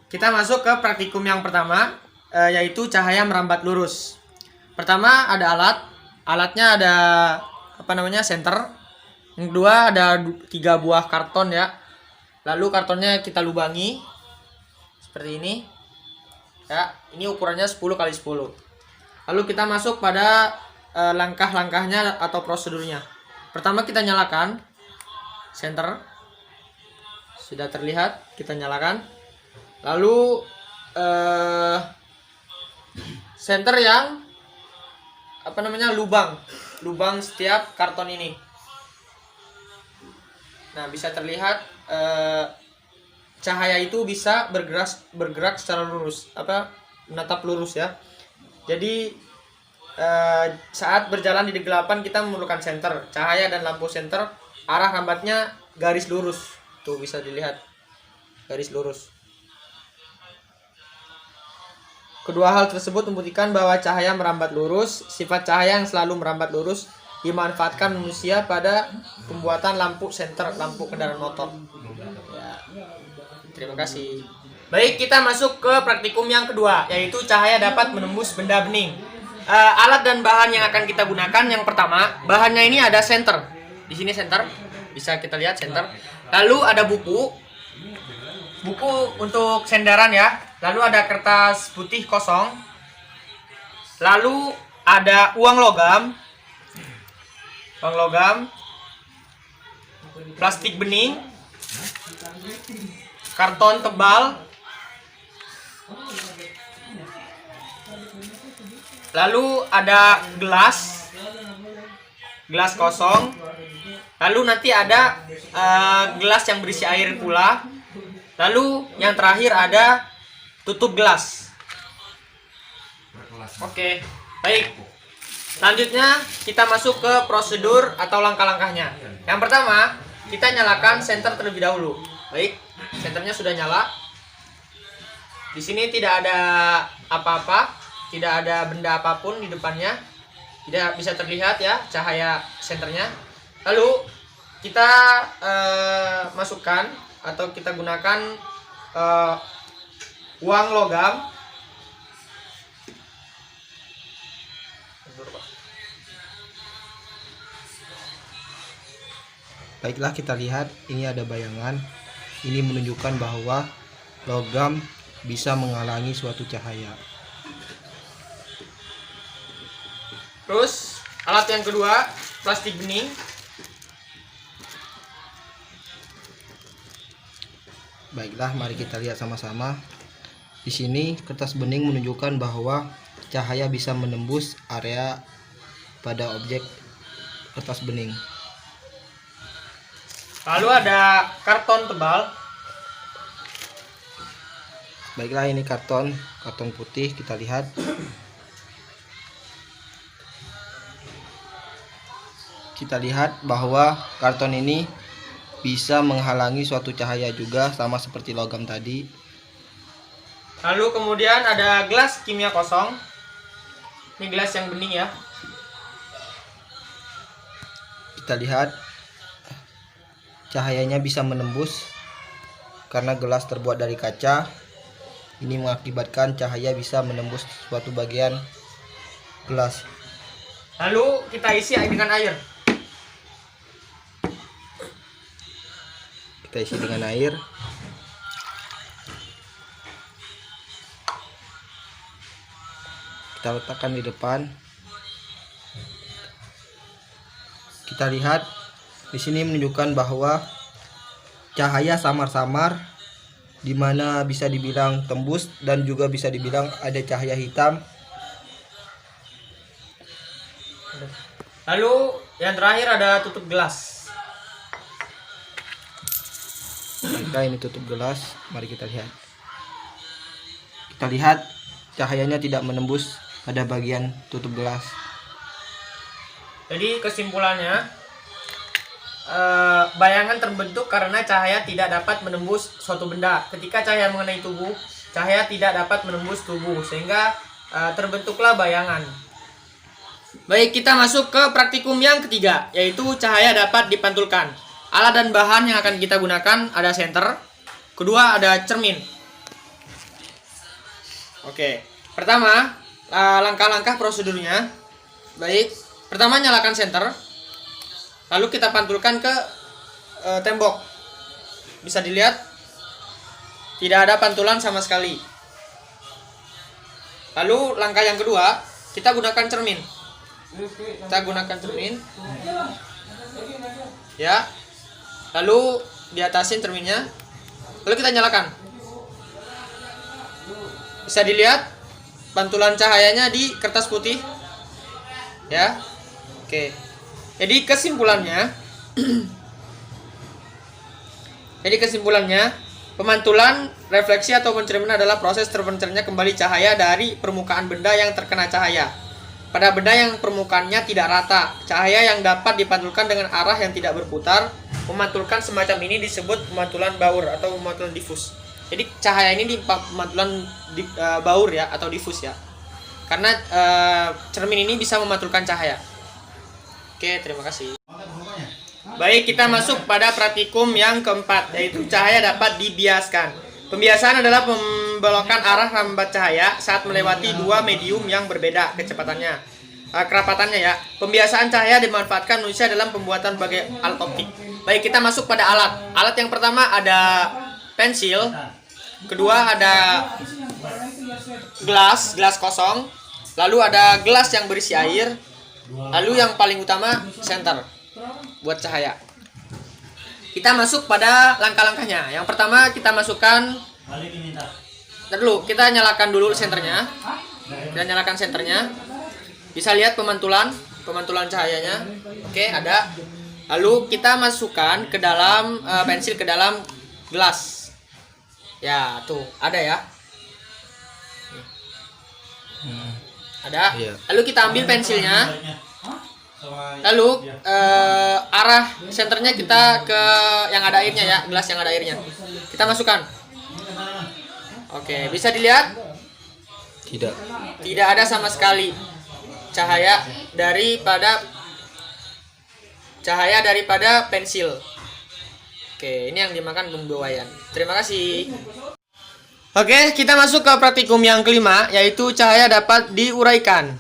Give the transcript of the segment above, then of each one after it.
Kita masuk ke praktikum yang pertama, yaitu cahaya merambat lurus. Pertama ada alatnya ada senter. Yang kedua ada 3 buah karton ya. Lalu kartonnya kita lubangi seperti ini. Ya, ini ukurannya 10 x 10. Lalu kita masuk pada langkah-langkahnya atau prosedurnya. Pertama kita nyalakan senter. Sudah terlihat, kita nyalakan. Lalu senter yang lubang setiap karton ini. Nah, bisa terlihat cahaya itu bisa bergerak secara lurus, menatap lurus ya. Jadi saat berjalan di kegelapan kita memerlukan senter. Cahaya dan lampu senter arah rambatnya garis lurus. Tuh bisa dilihat garis lurus. Kedua hal tersebut membuktikan bahwa cahaya merambat lurus. Sifat cahaya yang selalu merambat lurus dimanfaatkan manusia pada pembuatan lampu senter, lampu kendaraan motor. Ya, terima kasih. Baik, kita masuk ke praktikum yang kedua, yaitu cahaya dapat menembus benda bening. Alat dan bahan yang akan kita gunakan, yang pertama, bahannya ini ada senter. Di sini senter, bisa kita lihat senter. Lalu ada buku untuk sendaran ya. Lalu ada kertas putih kosong. Lalu ada uang logam, plastik bening, karton tebal, lalu ada gelas kosong, lalu nanti ada gelas yang berisi air pula, lalu yang terakhir ada tutup gelas. Oke, baik. Selanjutnya kita masuk ke prosedur atau langkah-langkahnya. Yang pertama, kita nyalakan senter terlebih dahulu. Baik, senternya sudah nyala. Di sini tidak ada apa-apa, tidak ada benda apapun di depannya. Tidak bisa terlihat ya cahaya senternya. Lalu kita masukkan atau kita gunakan uang logam. Baiklah, kita lihat ini ada bayangan. Ini menunjukkan bahwa logam bisa menghalangi suatu cahaya. Terus alat yang kedua, plastik bening. Baiklah, mari kita lihat sama-sama. Di sini kertas bening menunjukkan bahwa cahaya bisa menembus area pada objek kertas bening. Lalu ada karton tebal. Baiklah, ini karton putih, kita lihat. Kita lihat bahwa karton ini bisa menghalangi suatu cahaya juga, sama seperti logam tadi. Lalu kemudian ada gelas kimia kosong. Ini gelas yang bening ya. Kita lihat cahayanya bisa menembus karena gelas terbuat dari kaca. Ini mengakibatkan cahaya bisa menembus suatu bagian gelas. Lalu kita isi dengan air. Kita isi dengan air. Kita letakkan di depan. Kita lihat di sini menunjukkan bahwa cahaya samar-samar, di mana bisa dibilang tembus dan juga bisa dibilang ada cahaya hitam. Lalu yang terakhir ada tutup gelas. Maka ini tutup gelas, mari kita lihat. Kita lihat cahayanya tidak menembus pada bagian tutup gelas. Jadi kesimpulannya, bayangan terbentuk karena cahaya tidak dapat menembus suatu benda. Ketika cahaya mengenai tubuh, cahaya tidak dapat menembus tubuh, sehingga terbentuklah bayangan. Baik, kita masuk ke praktikum yang ketiga, yaitu cahaya dapat dipantulkan. Alat dan bahan yang akan kita gunakan ada senter, kedua ada cermin. Oke. Pertama, langkah-langkah prosedurnya. Baik. Pertama nyalakan senter. Lalu kita pantulkan ke tembok. Bisa dilihat tidak ada pantulan sama sekali. Lalu langkah yang kedua, kita gunakan cermin. Kita gunakan cermin. Ya. Lalu diatasin cerminnya. Lalu kita nyalakan. Bisa dilihat pantulan cahayanya di kertas putih. Ya. Oke. Jadi kesimpulannya pemantulan, refleksi atau pencerminan adalah proses terpancarnya kembali cahaya dari permukaan benda yang terkena cahaya pada benda yang permukaannya tidak rata. Cahaya yang dapat dipantulkan dengan arah yang tidak berputar. Memantulkan semacam ini disebut pemantulan baur atau pemantulan difus. Jadi cahaya ini di pemantulan baur ya atau difus ya. Karena cermin ini bisa memantulkan cahaya. Oke, terima kasih. Baik, kita masuk pada praktikum yang keempat, yaitu cahaya dapat dibiaskan. Pembiasaan adalah pembelokan arah rambat cahaya saat melewati dua medium yang berbeda kecepatannya, kerapatannya ya. Pembiasaan cahaya dimanfaatkan manusia dalam pembuatan berbagai alat optik. Baik, kita masuk pada alat. Alat yang pertama ada pensil, kedua ada gelas kosong, lalu ada gelas yang berisi air, lalu yang paling utama senter buat cahaya. Kita masuk pada langkah-langkahnya. Yang pertama kita masukkan kita nyalakan dulu senternya. Kita nyalakan senternya. Bisa lihat pemantulan cahayanya. Oke, ada. Lalu kita masukkan ke dalam pensil ke dalam gelas. Ya, tuh, ada ya. Ada. Lalu kita ambil pensilnya. Lalu arah senternya kita ke yang ada airnya ya, gelas yang ada airnya. Kita masukkan. Oke, bisa dilihat? Tidak ada sama sekali cahaya daripada pensil. Oke, ini yang dimakan pembuaian. Terima kasih. Oke, kita masuk ke praktikum yang kelima, yaitu cahaya dapat diuraikan.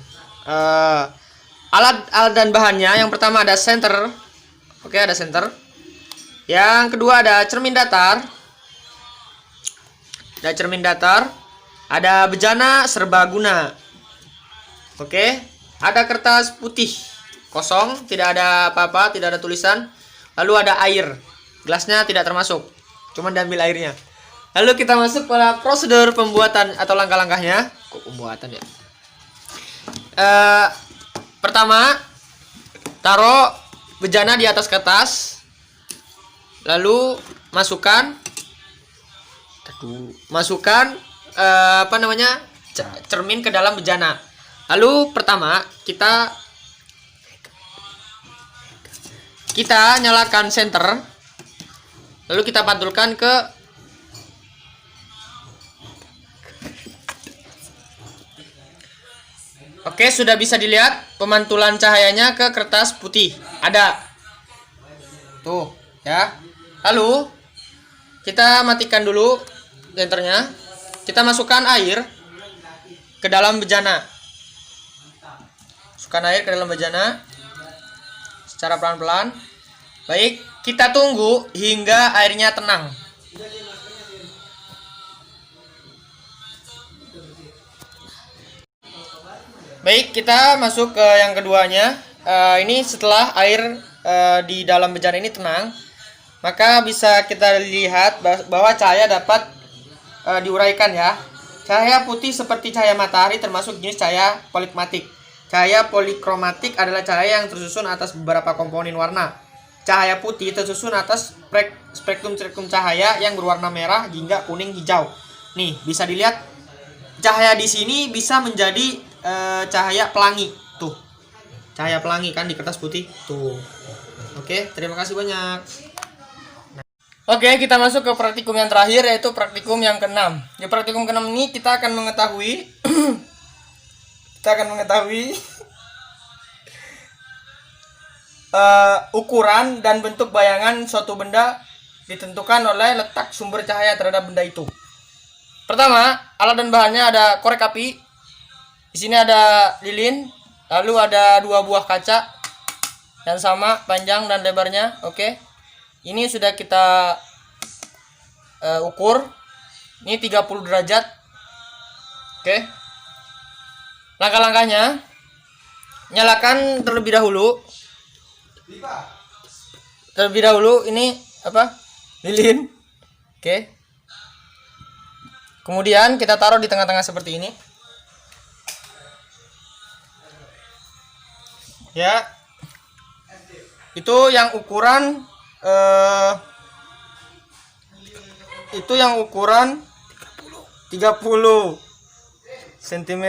Alat dan bahannya, yang pertama ada senter. Oke, ada senter. Yang kedua ada cermin datar. Ada bejana serbaguna. Oke, ada kertas putih kosong, tidak ada apa-apa, tidak ada tulisan. Lalu ada air. Gelasnya tidak termasuk, cuma diambil airnya. Lalu kita masuk pada prosedur pembuatan atau langkah-langkahnya. Kok pembuatan ya? Pertama, taruh bejana di atas kertas, lalu masukkan cermin ke dalam bejana. Lalu pertama kita nyalakan senter, lalu kita pantulkan ke Oke, sudah bisa dilihat pemantulan cahayanya ke kertas putih. Ada. Tuh, ya. Lalu kita matikan dulu senternya. Kita masukkan air ke dalam bejana. Masukkan air ke dalam bejana secara pelan-pelan. Baik, kita tunggu hingga airnya tenang. Baik, kita masuk ke yang keduanya. Ini setelah air di dalam bejana ini tenang, maka bisa kita lihat bahwa cahaya dapat diuraikan ya. Cahaya putih seperti cahaya matahari termasuk jenis cahaya polikromatik. Cahaya polikromatik adalah cahaya yang tersusun atas beberapa komponen warna. Cahaya putih tersusun atas spektrum cahaya yang berwarna merah hingga kuning hijau. Nih, bisa dilihat cahaya di sini bisa menjadi cahaya pelangi. Tuh, cahaya pelangi kan di kertas putih. Tuh. Oke, terima kasih banyak. Oke, kita masuk ke praktikum yang terakhir, yaitu praktikum yang keenam. Di praktikum keenam ini kita akan mengetahui ukuran dan bentuk bayangan suatu benda ditentukan oleh letak sumber cahaya terhadap benda itu. Pertama, alat dan bahannya ada korek api. Di sini ada lilin, lalu ada 2 buah kaca yang sama panjang dan lebarnya. Oke. Ini sudah kita ukur. Ini 30 derajat. Oke. Langkah-langkahnya, nyalakan terlebih dahulu. Ini apa? Lilin. Oke. Kemudian kita taruh di tengah-tengah seperti ini. Ya. Itu yang ukuran 30 cm.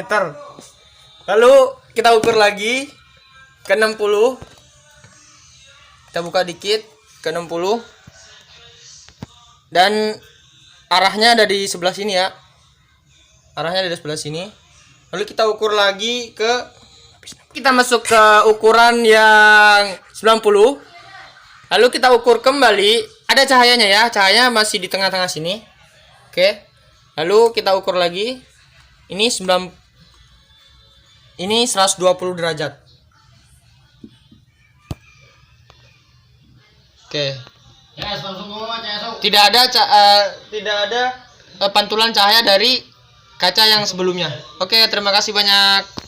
Lalu kita ukur lagi ke 60. Kita buka dikit ke 60. Dan arahnya ada di sebelah sini ya. Arahnya ada di sebelah sini. Lalu kita ukur lagi kita masuk ke ukuran yang 90. Lalu kita ukur kembali. Ada cahayanya ya. Cahaya masih di tengah-tengah sini. Oke. Lalu kita ukur lagi. Ini 120 derajat. Oke. Tidak ada pantulan cahaya dari kaca yang sebelumnya. Oke, terima kasih banyak.